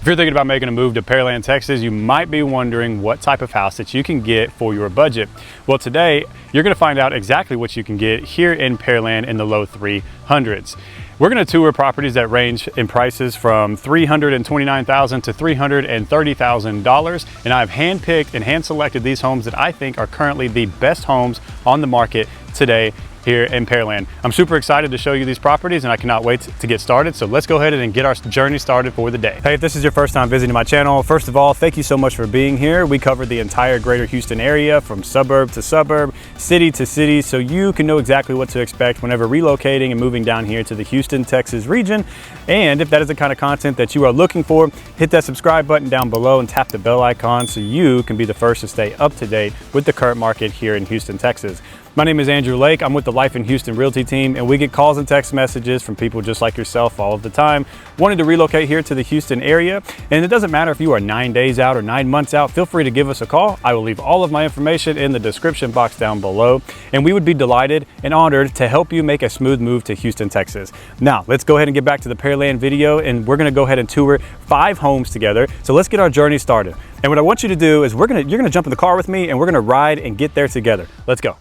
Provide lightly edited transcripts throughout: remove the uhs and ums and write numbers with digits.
If you're thinking about making a move to Pearland, Texas, you might be wondering what type of house that you can get for your budget. Well, today you're going to find out exactly what you can get here in Pearland in the low 300s. We're going to tour properties that range in prices from $329,000 to $330,000, and I've handpicked and hand selected these homes that I think are currently the best homes on the market today here in Pearland. I'm super excited to show you these properties and I cannot wait to get started. So let's go ahead and get our journey started for the day. Hey, if this is your first time visiting my channel, first of all, thank you so much for being here. We cover the entire greater Houston area from suburb to suburb, city to city, so you can know exactly what to expect whenever relocating and moving down here to the Houston, Texas region. And if that is the kind of content that you are looking for, hit that subscribe button down below and tap the bell icon so you can be the first to stay up to date with the current market here in Houston, Texas. My name is Andrew Lake. I'm with the Life in Houston Realty team, and we get calls and text messages from people just like yourself all of the time wanting to relocate here to the Houston area. And it doesn't matter if you are 9 days out or 9 months out, feel free to give us a call. I will leave all of my information in the description box down below, and we would be delighted and honored to help you make a smooth move to Houston, Texas. Now, let's go ahead and get back to the Pearland video, and we're gonna go ahead and tour 5 homes together. So let's get our journey started. And what I want you to do is you're gonna jump in the car with me and we're gonna ride and get there together. Let's go.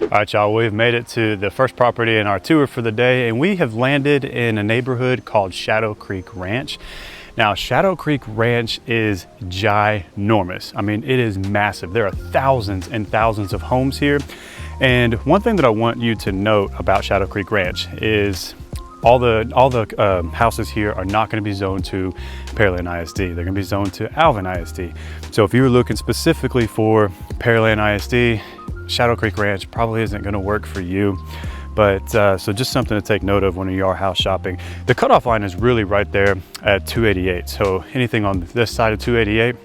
All right, y'all, we've made it to the first property in our tour for the day, and we have landed in a neighborhood called Shadow Creek Ranch. Now, Shadow Creek Ranch is ginormous. I mean, it is massive. There are thousands and thousands of homes here. And one thing that I want you to note about Shadow Creek Ranch is all the houses here are not going to be zoned to Pearland ISD. They're going to be zoned to Alvin ISD. So if you're looking specifically for Pearland ISD, Shadow Creek Ranch probably isn't going to work for you. But so just something to take note of when you are house shopping. The cutoff line is really right there at 288. So anything on this side of 288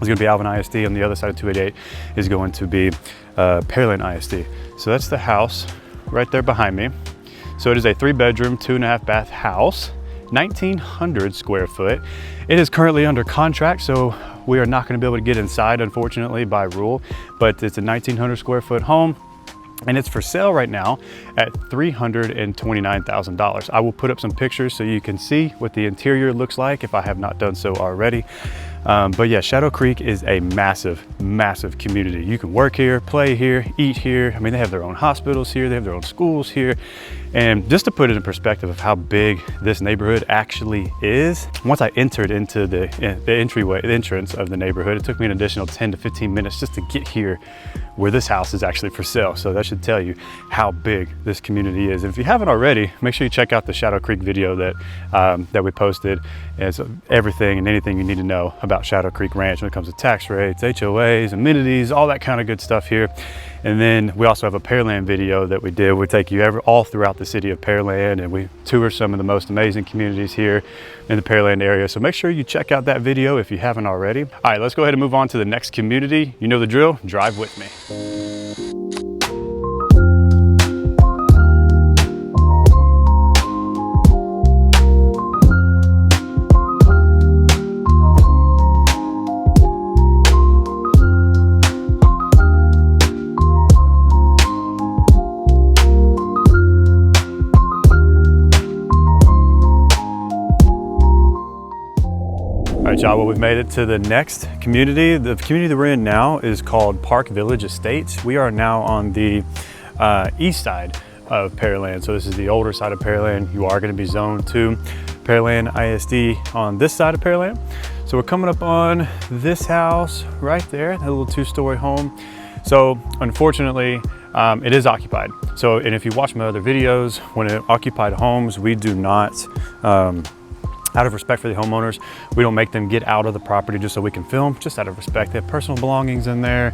is going to be Alvin ISD, and the other side of 288 is going to be Pearland ISD. So that's the house right there behind me. So it is a 3-bedroom, 2.5 bath house, 1,900 square foot. It is currently under contract, so we are not going to be able to get inside, unfortunately, by rule, but it's a 1,900 square foot home, and it's for sale right now at $329,000. I will put up some pictures so you can see what the interior looks like if I have not done so already. But yeah, Shadow Creek is a massive, massive community. You can work here, play here, eat here. I mean, they have their own hospitals here, they have their own schools here. And just to put it in perspective of how big this neighborhood actually is, once I entered into the entrance of the neighborhood, it took me an additional 10 to 15 minutes just to get here where this house is actually for sale. So that should tell you how big this community is. And if you haven't already, make sure you check out the Shadow Creek video that we posted. It's everything and anything you need to know about Shadow Creek Ranch when it comes to tax rates, HOAs, amenities, all that kind of good stuff here. And then we also have a Pearland video that we did. We take you all throughout the city of Pearland, and we tour some of the most amazing communities here in the Pearland area. So make sure you check out that video if you haven't already. All right, let's go ahead and move on to the next community. You know the drill, drive with me. Y'all, well, we've made it to the next community. The community that we're in now is called Park Village Estates. We are now on the east side of Pearland. So this is the older side of Pearland. You are going to be zoned to Pearland ISD on this side of Pearland. So we're coming up on this house right there, that little 2-story home. So unfortunately, it is occupied. So, and if you watch my other videos, when it occupied homes, we do not, out of respect for the homeowners, we don't make them get out of the property just so we can film, just out of respect. They have personal belongings in there.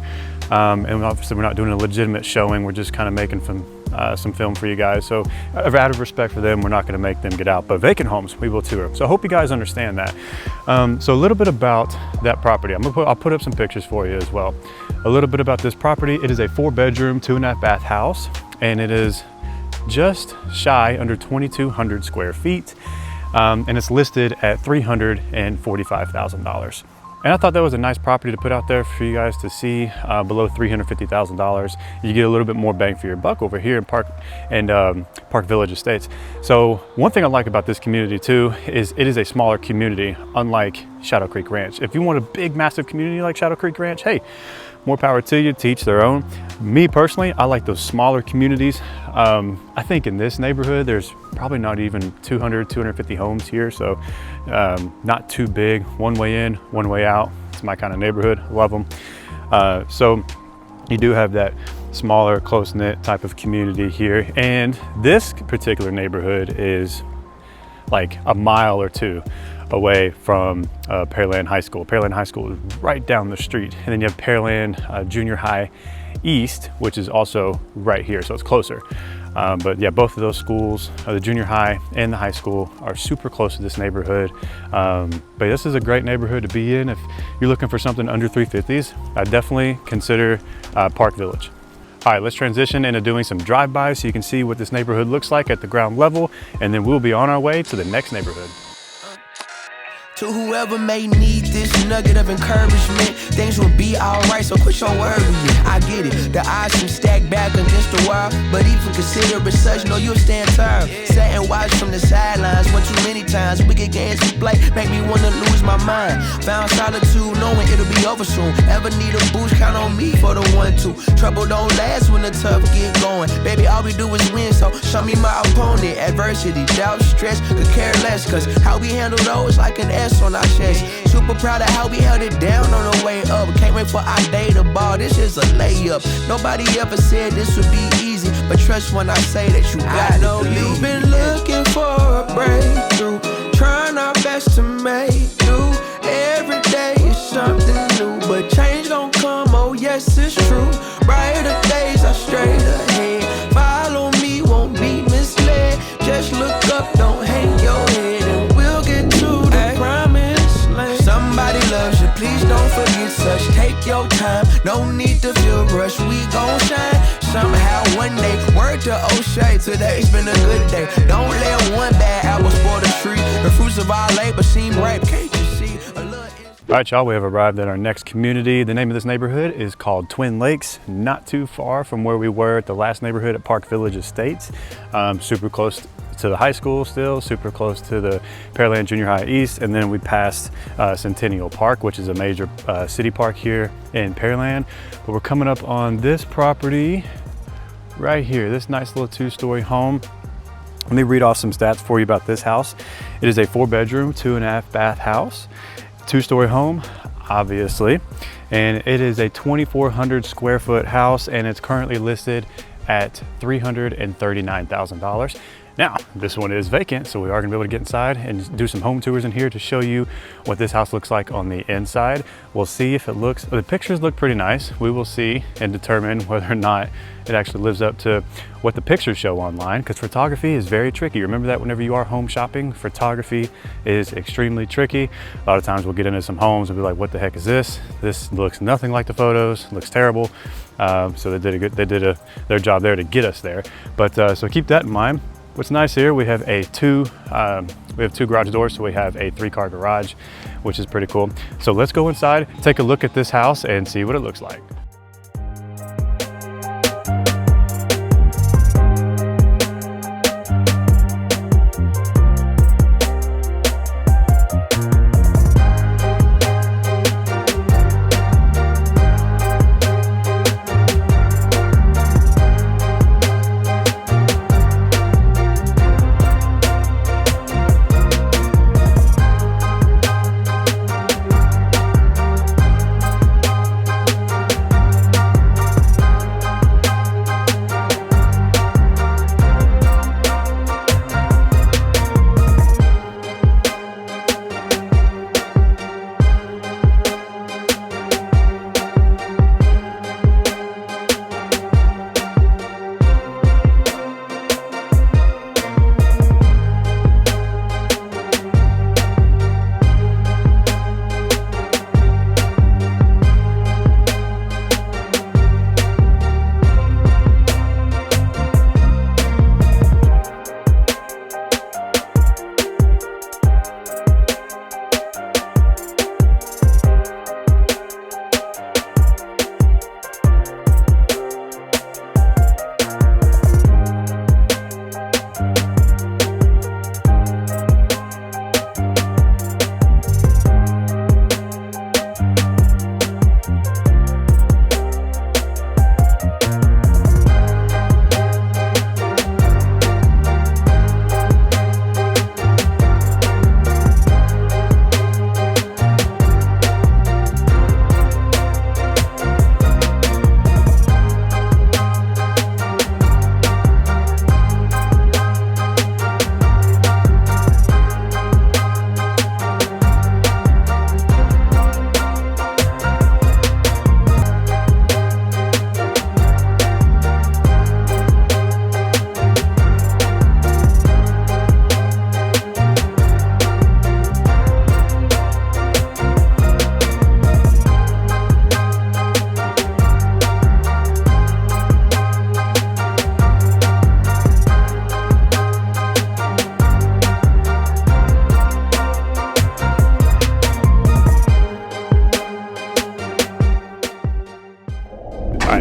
And obviously we're not doing a legitimate showing. We're just kind of making some film for you guys. So out of respect for them, we're not gonna make them get out, but vacant homes, we will tour. So I hope you guys understand that. So a little bit about that property. I'll put up some pictures for you as well. A little bit about this property. It is a 4-bedroom, 2.5 bath house, and it is just shy under 2,200 square feet. and it's listed at $345,000. And I thought that was a nice property to put out there for you guys to see. Below $350,000, you get a little bit more bang for your buck over here in Park Village Estates. So one thing I like about this community too is it is a smaller community, unlike Shadow Creek Ranch. If you want a big, massive community like Shadow Creek Ranch, hey, more power to you, to each their own. Me personally, I like those smaller communities. I think in this neighborhood, there's probably not even 250 homes here. So not too big, one way in, one way out. It's my kind of neighborhood, love them. So you do have that smaller, close-knit type of community here. And this particular neighborhood is like a mile or two away from Pearland High School. Pearland High School is right down the street. And then you have Pearland Junior High East, which is also right here, so it's closer. But yeah, both of those schools, the junior high and the high school, are super close to this neighborhood. But this is a great neighborhood to be in. If you're looking for something under 350s, I'd definitely consider Park Village. All right, let's transition into doing some drive-bys so you can see what this neighborhood looks like at the ground level, and then we'll be on our way to the next neighborhood. To whoever may need this nugget of encouragement, things will be alright, so quit your worry. I get it, the odds seem stacked back against the wall, but even consider it such, know you'll stand tall. Sat and watch from the sidelines one too many times. Wicked games we play make me wanna lose my mind. Found solitude knowing it'll be over soon. Ever need a boost, count on me for the 1-2. Trouble don't last when the tough get going. Baby, all we do is win, so show me my opponent. Adversity, doubt, stress, could care less, cause how we handle those like an S on our chest. Super proud of how we held it down on the way up. Can't wait for our day to ball, this is a layup. Nobody ever said this would be easy, but trust when I say that you got it. I know you've been looking for a breakthrough, trying our best to make do. Every day is something new, but change gon' come, oh yes it's true. Brighter days are straight ahead. Follow me, won't be misled. Just look up, don't hang your head, and we'll get to the promised land. Somebody loves you, please don't forget such. Take your time, no need to feel rushed. We gon' shine somehow one day. Word to O'Shea, today's been a good day. Don't let one bad apple spoil the tree. The fruits of our labor seem ripe, can't you see? All right, y'all, we have arrived at our next community. The name of this neighborhood is called Twin Lakes, not too far from where we were at the last neighborhood at Park Village Estates. Super close to the high school still, super close to the Pearland Junior High East, and then we passed Centennial Park, which is a major city park here in Pearland. But we're coming up on this property right here, this nice little 2-story home. Let me read off some stats for you about this house. It is a 4-bedroom, 2.5 bath house. 2-story home, obviously, and it is a 2,400 square foot house, and it's currently listed at $339,000. Now, this one is vacant, so we are gonna be able to get inside and do some home tours in here to show you what this house looks like on the inside. We'll see if it looks, the pictures look pretty nice. We will see and determine whether or not it actually lives up to what the pictures show online, because photography is very tricky. Remember that whenever you are home shopping, photography is extremely tricky. A lot of times we'll get into some homes and be like, what the heck is this? This looks nothing like the photos, looks terrible. So they did their job there to get us there. But so keep that in mind. What's nice here, we have two garage doors, so we have a 3-car garage, which is pretty cool. So let's go inside, take a look at this house and see what it looks like.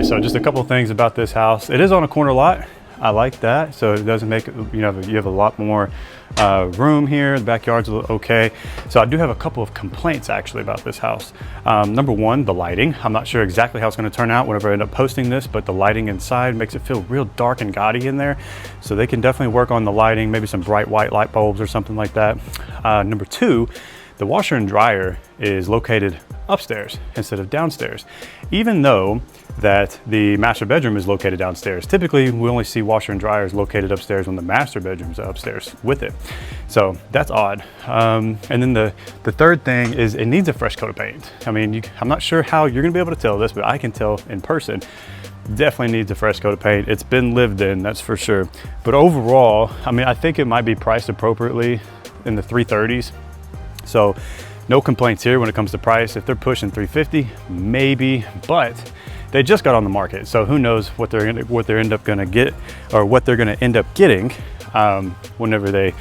So just a couple of things about this house. It is on a corner lot. I like that. So it doesn't make it, you have a lot more room here. The backyard's okay. So I do have a couple of complaints actually about this house. Number one, the lighting. I'm not sure exactly how it's going to turn out whenever I end up posting this, but the lighting inside makes it feel real dark and gaudy in there. So they can definitely work on the lighting, maybe some bright white light bulbs or something like that. Number two, the washer and dryer is located upstairs instead of downstairs, even though that the master bedroom is located downstairs. Typically, we only see washer and dryers located upstairs when the master bedroom's upstairs with it. So that's odd. And then the third thing is it needs a fresh coat of paint. I mean, I'm not sure how you're gonna be able to tell this, but I can tell in person. Definitely needs a fresh coat of paint. It's been lived in, that's for sure. But overall, I mean, I think it might be priced appropriately in the 330s. So no complaints here when it comes to price. If they're pushing 350, maybe, but they just got on the market. So who knows what they're end up gonna get, or what they're gonna end up getting whenever they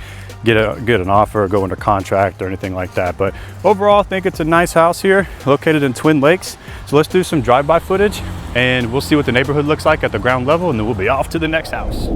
get an offer or go under contract or anything like that. But overall, I think it's a nice house here located in Twin Lakes. So let's do some drive-by footage and we'll see what the neighborhood looks like at the ground level, and then we'll be off to the next house.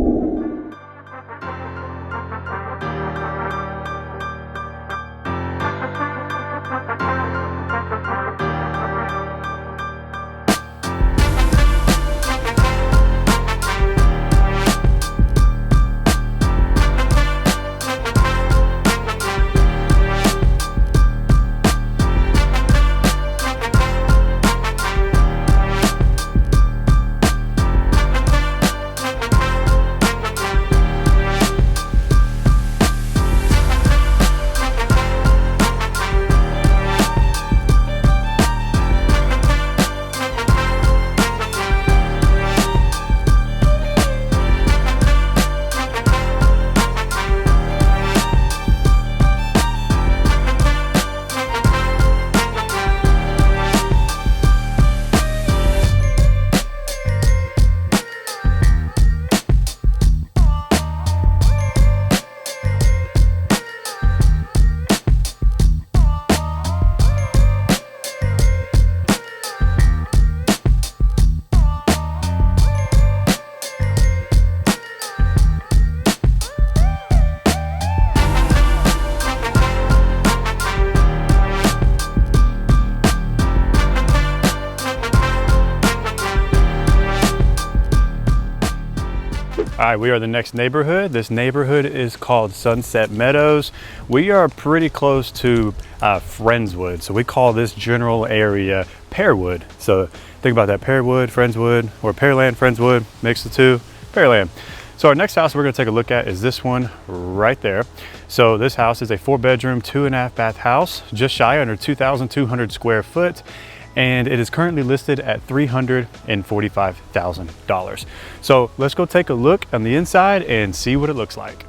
All right, we are the next neighborhood. This neighborhood is called Sunset Meadows. We are pretty close to Friendswood. So we call this general area Pearwood. So think about that, Pearwood, Friendswood, or Pearland, Friendswood, mix the two, Pearland. So our next house we're gonna take a look at is this one right there. So this house is a 4-bedroom, 2.5 bath house, just shy under 2,200 square foot. And it is currently listed at $345,000. So let's go take a look on the inside and see what it looks like.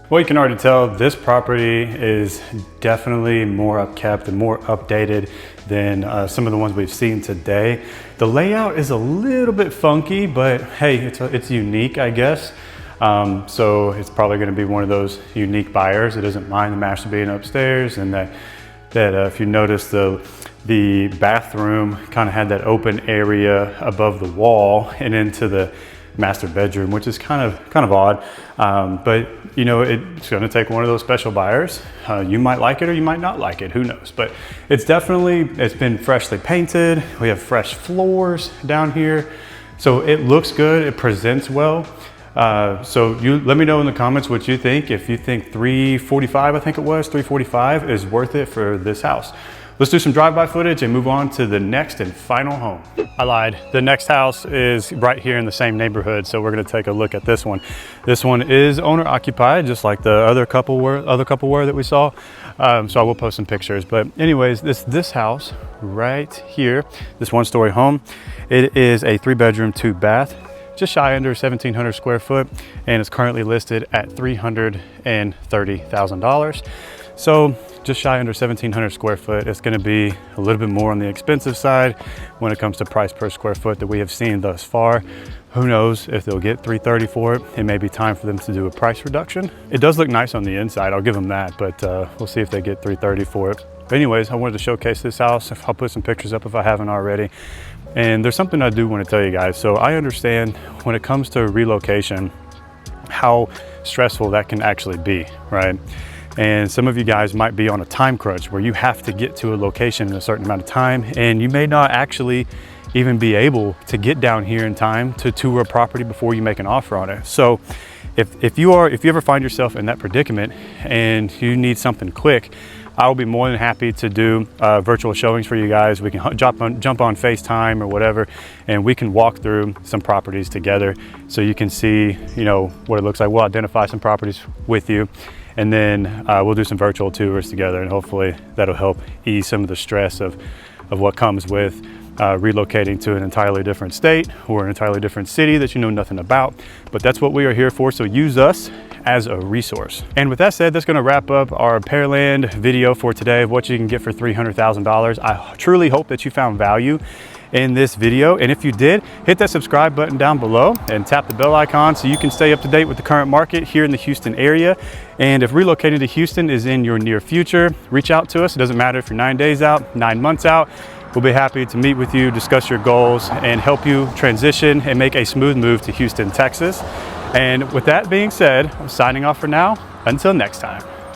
Well, you can already tell this property is definitely more upkept and more updated than some of the ones we've seen today. The layout is a little bit funky, but hey, it's unique, I guess. So it's probably going to be one of those unique buyers that doesn't mind the master being upstairs, and that if you notice the bathroom kind of had that open area above the wall and into the master bedroom, which is kind of odd. But you know, it's going to take one of those special buyers. You might like it or you might not like it, who knows? But it's been freshly painted. We have fresh floors down here. So it looks good, it presents well. So you let me know in the comments what you think. If you think $345, I think it was, $345 is worth it for this house. Let's do some drive-by footage and move on to the next and final home. I lied. The next house is right here in the same neighborhood, so we're gonna take a look at this one. This one is owner occupied, just like the other couple were that we saw. So I will post some pictures. But anyways, this house right here, this one-story home, it is a 3-bedroom, 2-bath. Just shy under 1,700 square foot, and it's currently listed at $330,000. So just shy under 1,700 square foot. It's gonna be a little bit more on the expensive side when it comes to price per square foot that we have seen thus far. Who knows if they'll get $330 for it. It may be time for them to do a price reduction. It does look nice on the inside, I'll give them that, but we'll see if they get $330 for it. But anyways, I wanted to showcase this house. I'll put some pictures up if I haven't already. And there's something I do want to tell you guys. So I understand when it comes to relocation, how stressful that can actually be, right? And some of you guys might be on a time crunch where you have to get to a location in a certain amount of time, and you may not actually even be able to get down here in time to tour a property before you make an offer on it. So if you ever find yourself in that predicament and you need something quick, I will be more than happy to do virtual showings for you guys. We can jump on FaceTime or whatever, and we can walk through some properties together so you can see, you know, what it looks like. We'll identify some properties with you, and then we'll do some virtual tours together, and hopefully that'll help ease some of the stress of what comes with relocating to an entirely different state or an entirely different city that you know nothing about. But that's what we are here for, so use us as a resource. And with that said, that's gonna wrap up our Pearland video for today of what you can get for $300,000. I truly hope that you found value in this video, and if you did, hit that subscribe button down below and tap the bell icon so you can stay up to date with the current market here in the Houston area. And if relocating to Houston is in your near future, reach out to us. It doesn't matter if you're 9 days out, 9 months out. We'll be happy to meet with you, discuss your goals, and help you transition and make a smooth move to Houston, Texas. And with that being said, I'm signing off for now. Until next time.